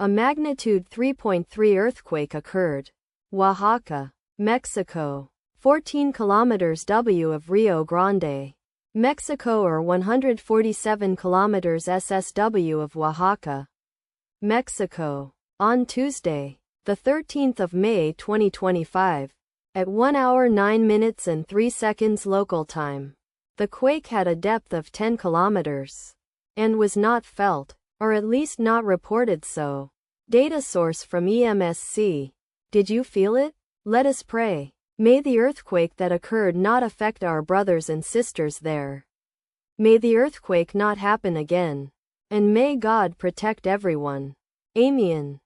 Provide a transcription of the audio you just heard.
A magnitude 3.3 earthquake occurred. Oaxaca, Mexico. 14 kilometers W of Rio Grande, Mexico, or 147 kilometers SSW of Oaxaca, Mexico. On Tuesday, the 13th of May 2025, at 1 hour 9 minutes and 3 seconds local time, the quake had a depth of 10 kilometers and was not felt, or at least not reported so. Data source from EMSC. Did you feel it? Let us pray. May the earthquake that occurred not affect our brothers and sisters there. May the earthquake not happen again. And may God protect everyone. Amen.